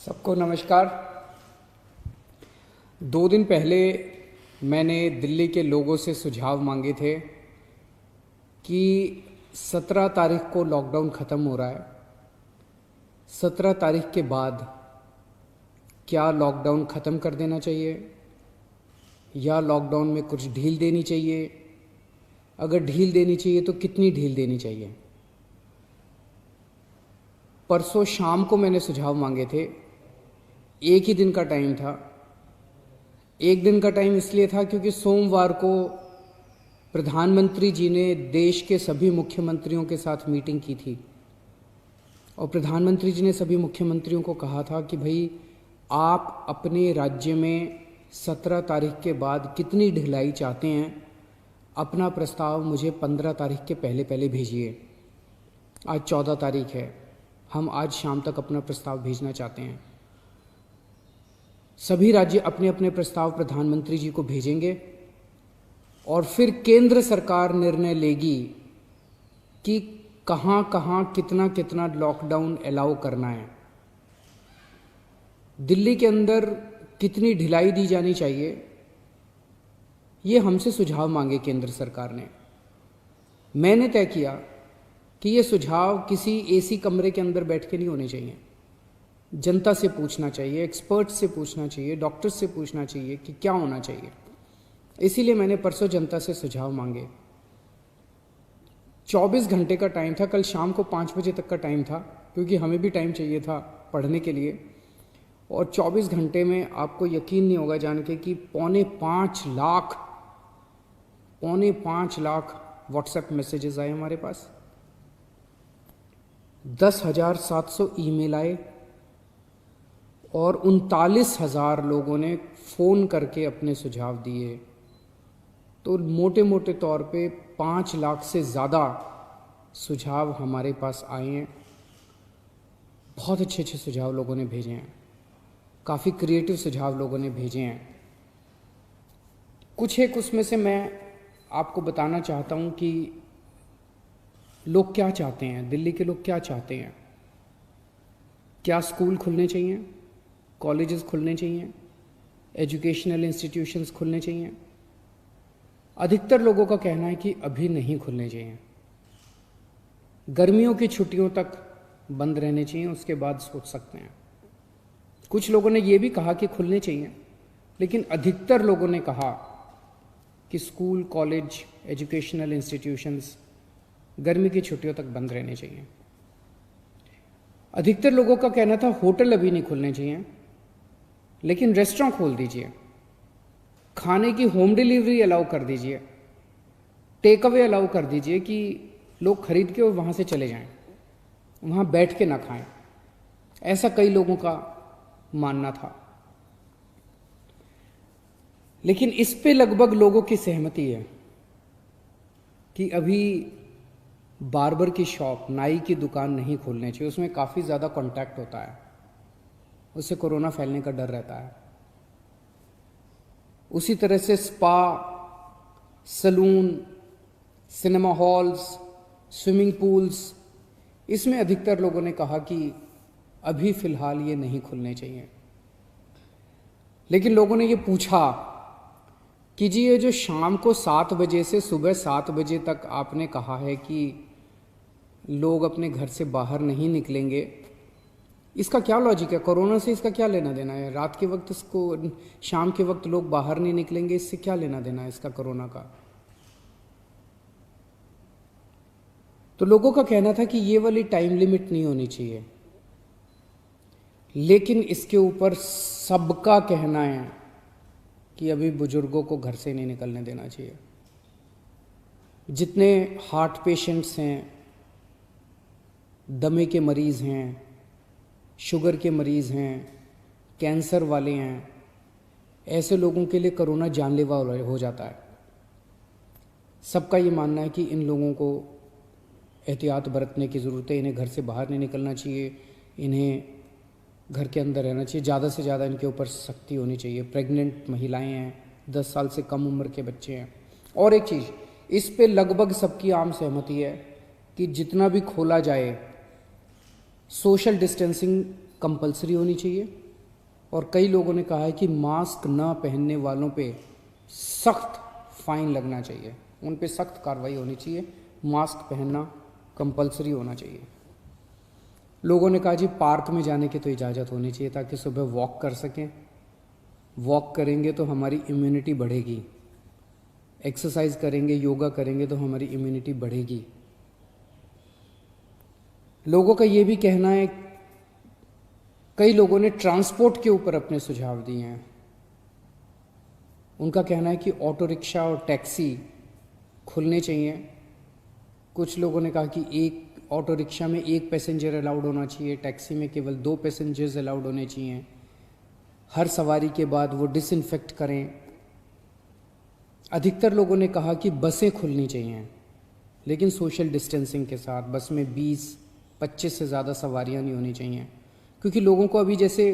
सबको नमस्कार। 2 दिन पहले मैंने दिल्ली के लोगों से सुझाव मांगे थे कि 17 तारीख को लॉकडाउन ख़त्म हो रहा है। 17 तारीख के बाद क्या लॉकडाउन ख़त्म कर देना चाहिए या लॉकडाउन में कुछ ढील देनी चाहिए? अगर ढील देनी चाहिए तो कितनी ढील देनी चाहिए? परसों शाम को मैंने सुझाव मांगे थे। एक ही दिन का टाइम था। एक दिन का टाइम इसलिए था क्योंकि सोमवार को प्रधानमंत्री जी ने देश के सभी मुख्यमंत्रियों के साथ मीटिंग की थी और प्रधानमंत्री जी ने सभी मुख्यमंत्रियों को कहा था कि भाई आप अपने राज्य में 17 तारीख के बाद कितनी ढिलाई चाहते हैं, अपना प्रस्ताव मुझे 15 तारीख के पहले पहले भेजिए। आज 14 तारीख है, हम आज शाम तक अपना प्रस्ताव भेजना चाहते हैं। सभी राज्य अपने अपने प्रस्ताव प्रधानमंत्री जी को भेजेंगे और फिर केंद्र सरकार निर्णय लेगी कि कहाँ कहाँ कितना कितना लॉकडाउन अलाउ करना है, दिल्ली के अंदर कितनी ढिलाई दी जानी चाहिए। ये हमसे सुझाव मांगे केंद्र सरकार ने। मैंने तय किया कि ये सुझाव किसी एसी कमरे के अंदर बैठ के नहीं होने चाहिए। जनता से पूछना चाहिए, एक्सपर्ट से पूछना चाहिए, डॉक्टर से पूछना चाहिए कि क्या होना चाहिए। इसीलिए मैंने परसों जनता से सुझाव मांगे। 24 घंटे का टाइम था, कल शाम को 5 बजे तक का टाइम था क्योंकि हमें भी टाइम चाहिए था पढ़ने के लिए। और 24 घंटे में आपको यकीन नहीं होगा जान के कि 4.5 लाख व्हाट्सएप मैसेजेस आए हमारे पास, 10,700 ईमेल आए और 39,000 लोगों ने फ़ोन करके अपने सुझाव दिए। तो मोटे मोटे तौर पे 5 लाख से ज़्यादा सुझाव हमारे पास आए हैं। बहुत अच्छे अच्छे सुझाव लोगों ने भेजे हैं, काफ़ी क्रिएटिव सुझाव लोगों ने भेजे हैं। कुछ एक उसमें से मैं आपको बताना चाहता हूँ कि लोग क्या चाहते हैं, दिल्ली के लोग क्या चाहते हैं। क्या स्कूल खुलने चाहिए, कॉलेजेस खुलने चाहिए, एजुकेशनल इंस्टीट्यूशंस खुलने चाहिए? अधिकतर लोगों का कहना है कि अभी नहीं खुलने चाहिए, गर्मियों की छुट्टियों तक बंद रहने चाहिए, उसके बाद सोच सकते हैं। कुछ लोगों ने ये भी कहा कि खुलने चाहिए, लेकिन अधिकतर लोगों ने कहा कि स्कूल, कॉलेज, एजुकेशनल इंस्टीट्यूशंस गर्मी की छुट्टियों तक बंद रहने चाहिए। अधिकतर लोगों का कहना था होटल अभी नहीं खुलने चाहिए, लेकिन रेस्टोरेंट खोल दीजिए, खाने की होम डिलीवरी अलाउ कर दीजिए, टेक अवे अलाउ कर दीजिए कि लोग खरीद के और वहाँ से चले जाएं, वहाँ बैठ के ना खाएं। ऐसा कई लोगों का मानना था। लेकिन इस पे लगभग लोगों की सहमति है कि अभी बार्बर की शॉप, नाई की दुकान नहीं खोलनी चाहिए। उसमें काफ़ी ज़्यादा कांटेक्ट होता है, उससे कोरोना फैलने का डर रहता है। उसी तरह से spa, salon, cinema halls, swimming pools, इसमें अधिकतर लोगों ने कहा कि अभी फ़िलहाल ये नहीं खुलने चाहिए। लेकिन लोगों ने ये पूछा कि जी ये जो शाम को 7 बजे से सुबह 7 बजे तक आपने कहा है कि लोग अपने घर से बाहर नहीं निकलेंगे, इसका क्या लॉजिक है? कोरोना से इसका क्या लेना देना है? रात के वक्त इसको, शाम के वक्त लोग बाहर नहीं निकलेंगे, इससे क्या लेना देना है इसका कोरोना का? तो लोगों का कहना था कि ये वाली टाइम लिमिट नहीं होनी चाहिए। लेकिन इसके ऊपर सबका कहना है कि अभी बुजुर्गों को घर से नहीं निकलने देना चाहिए। जितने हार्ट पेशेंट्स हैं, दमे के मरीज़ हैं, शुगर के मरीज़ हैं, कैंसर वाले हैं, ऐसे लोगों के लिए कोरोना जानलेवा हो जाता है। सबका ये मानना है कि इन लोगों को एहतियात बरतने की ज़रूरत है, इन्हें घर से बाहर नहीं निकलना चाहिए, इन्हें घर के अंदर रहना चाहिए, ज़्यादा से ज़्यादा इनके ऊपर सख्ती होनी चाहिए। प्रेग्नेंट महिलाएं हैं, 10 साल से कम उम्र के बच्चे हैं। और एक चीज़, इस पे लगभग सबकी आम सहमति है कि जितना भी खोला जाए सोशल डिस्टेंसिंग कंपलसरी होनी चाहिए, और कई लोगों ने कहा है कि मास्क न पहनने वालों पे सख्त फाइन लगना चाहिए, उन पे सख्त कार्रवाई होनी चाहिए, मास्क पहनना कंपलसरी होना चाहिए। लोगों ने कहा जी पार्क में जाने की तो इजाज़त होनी चाहिए ताकि सुबह वॉक कर सकें, वॉक करेंगे तो हमारी इम्यूनिटी बढ़ेगी, एक्सरसाइज करेंगे, योगा करेंगे तो हमारी इम्यूनिटी बढ़ेगी। लोगों का ये भी कहना है, कई लोगों ने ट्रांसपोर्ट के ऊपर अपने सुझाव दिए हैं। उनका कहना है कि ऑटो रिक्शा और टैक्सी खुलने चाहिए। कुछ लोगों ने कहा कि एक ऑटो रिक्शा में 1 पैसेंजर अलाउड होना चाहिए, टैक्सी में केवल 2 पैसेंजर्स अलाउड होने चाहिए, हर सवारी के बाद वो डिसइंफेक्ट करें। अधिकतर लोगों ने कहा कि बसें खुलनी चाहिए, लेकिन सोशल डिस्टेंसिंग के साथ। बस में 20-25 से ज़्यादा सवारियां नहीं होनी चाहिए, क्योंकि लोगों को अभी जैसे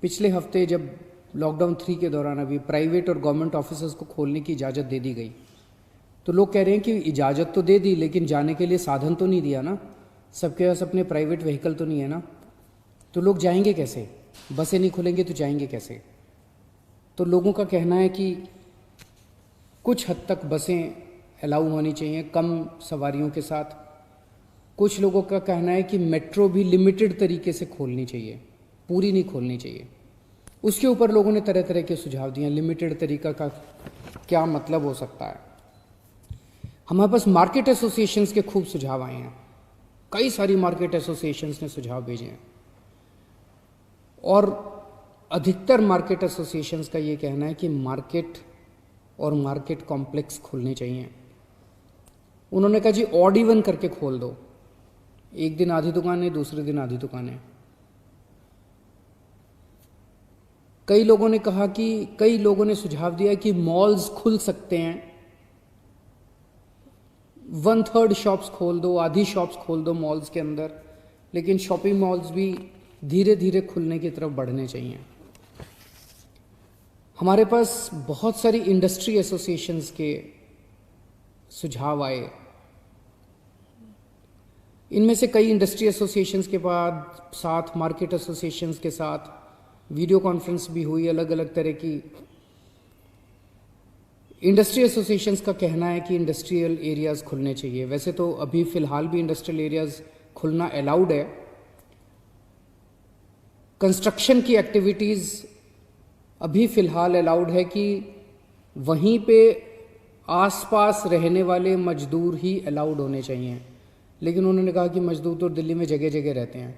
पिछले हफ्ते जब लॉकडाउन 3 के दौरान अभी प्राइवेट और गवर्नमेंट ऑफिसेज को खोलने की इजाज़त दे दी गई, तो लोग कह रहे हैं कि इजाज़त तो दे दी लेकिन जाने के लिए साधन तो नहीं दिया ना, सबके पास अपने प्राइवेट व्हीकल तो नहीं है ना, तो लोग जाएंगे कैसे? बसें नहीं खुलेंगे तो जाएंगे कैसे? तो लोगों का कहना है कि कुछ हद तक बसें अलाउ होनी चाहिए कम सवारियों के साथ। कुछ लोगों का कहना है कि मेट्रो भी लिमिटेड तरीके से खोलनी चाहिए, पूरी नहीं खोलनी चाहिए। उसके ऊपर लोगों ने तरह तरह के सुझाव दिए। लिमिटेड तरीका का क्या मतलब हो सकता है? हमारे पास मार्केट एसोसिएशंस के खूब सुझाव आए हैं, कई सारी मार्केट एसोसिएशंस ने सुझाव भेजे हैं, और अधिकतर मार्केट एसोसिएशंस का ये कहना है कि मार्केट और मार्केट कॉम्प्लेक्स खुलने चाहिए। उन्होंने कहा जी ऑड इवन करके खोल दो, एक दिन आधी दुकानें, दूसरे दिन आधी दुकानें। कई लोगों ने कहा कि कई लोगों ने सुझाव दिया कि मॉल्स खुल सकते हैं, 1/3 शॉप्स खोल दो, आधी शॉप्स खोल दो मॉल्स के अंदर, लेकिन शॉपिंग मॉल्स भी धीरे धीरे खुलने की तरफ बढ़ने चाहिए। हमारे पास बहुत सारी इंडस्ट्री एसोसिएशंस के सुझाव आए। इनमें से कई इंडस्ट्री एसोसिएशंस के बाद साथ मार्केट एसोसिएशंस के साथ वीडियो कॉन्फ्रेंस भी हुई, अलग अलग तरह की। इंडस्ट्री एसोसिएशंस का कहना है कि इंडस्ट्रियल एरियाज़ खुलने चाहिए। वैसे तो अभी फ़िलहाल भी इंडस्ट्रियल एरियाज़ खुलना अलाउड है। कंस्ट्रक्शन की एक्टिविटीज़ अभी फ़िलहाल अलाउड है कि वहीं पे आसपास रहने वाले मजदूर ही अलाउड होने चाहिए, लेकिन उन्होंने कहा कि मजदूर तो दिल्ली में जगह जगह रहते हैं,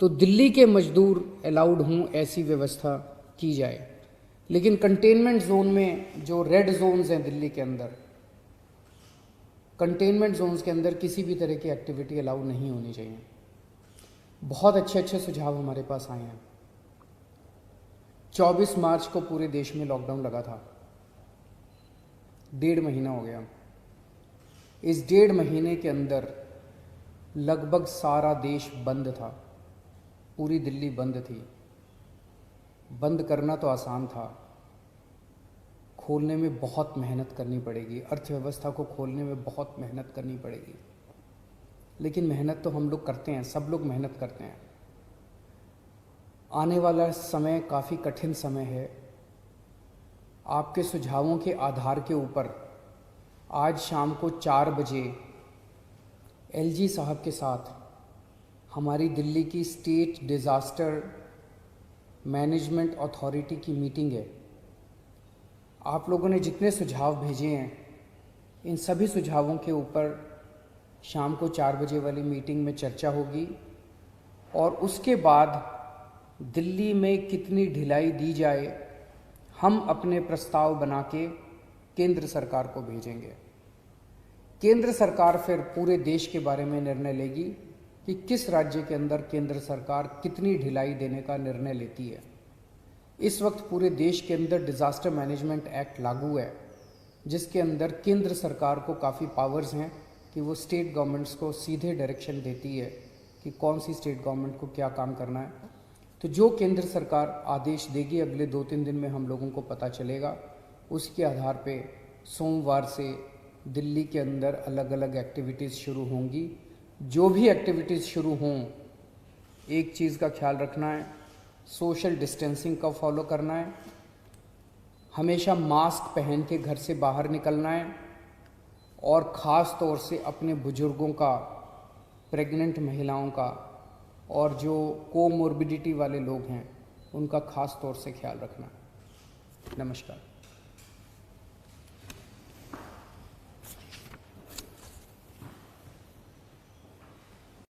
तो दिल्ली के मजदूर अलाउड हों ऐसी व्यवस्था की जाए। लेकिन कंटेनमेंट जोन में जो रेड जोन्स हैं दिल्ली के अंदर, कंटेनमेंट जोन्स के अंदर किसी भी तरह की एक्टिविटी अलाउ नहीं होनी चाहिए। बहुत अच्छे अच्छे सुझाव हमारे पास आए हैं। 24 मार्च को पूरे देश में लॉकडाउन लगा था, 1.5 महीना हो गया। इस 1.5 महीने के अंदर लगभग सारा देश बंद था, पूरी दिल्ली बंद थी। बंद करना तो आसान था, खोलने में बहुत मेहनत करनी पड़ेगी, अर्थव्यवस्था को खोलने में बहुत मेहनत करनी पड़ेगी। लेकिन मेहनत तो हम लोग करते हैं, सब लोग मेहनत करते हैं। आने वाला समय काफ़ी कठिन समय है। आपके सुझावों के आधार के ऊपर आज शाम को 4 बजे एलजी साहब के साथ हमारी दिल्ली की स्टेट डिज़ास्टर मैनेजमेंट अथॉरिटी की मीटिंग है। आप लोगों ने जितने सुझाव भेजे हैं, इन सभी सुझावों के ऊपर शाम को 4 बजे वाली मीटिंग में चर्चा होगी, और उसके बाद दिल्ली में कितनी ढिलाई दी जाए, हम अपने प्रस्ताव बना के केंद्र सरकार को भेजेंगे। केंद्र सरकार फिर पूरे देश के बारे में निर्णय लेगी कि किस राज्य के अंदर केंद्र सरकार कितनी ढिलाई देने का निर्णय लेती है। इस वक्त पूरे देश के अंदर डिज़ास्टर मैनेजमेंट एक्ट लागू है, जिसके अंदर केंद्र सरकार को काफ़ी पावर्स हैं कि वो स्टेट गवर्नमेंट्स को सीधे डायरेक्शन देती है कि कौन सी स्टेट गवर्नमेंट को क्या काम करना है। तो जो केंद्र सरकार आदेश देगी अगले 2-3 दिन में हम लोगों को पता चलेगा। उसके आधार पे सोमवार से दिल्ली के अंदर अलग अलग एक्टिविटीज़ शुरू होंगी। जो भी एक्टिविटीज़ शुरू हों एक चीज़ का ख्याल रखना है, सोशल डिस्टेंसिंग का फॉलो करना है, हमेशा मास्क पहन के घर से बाहर निकलना है और ख़ास तौर से अपने बुज़ुर्गों का, प्रेग्नेंट महिलाओं का और जो कोमोर्बिडिटी वाले लोग हैं उनका ख़ास तौर से ख्याल रखना है। नमस्कार।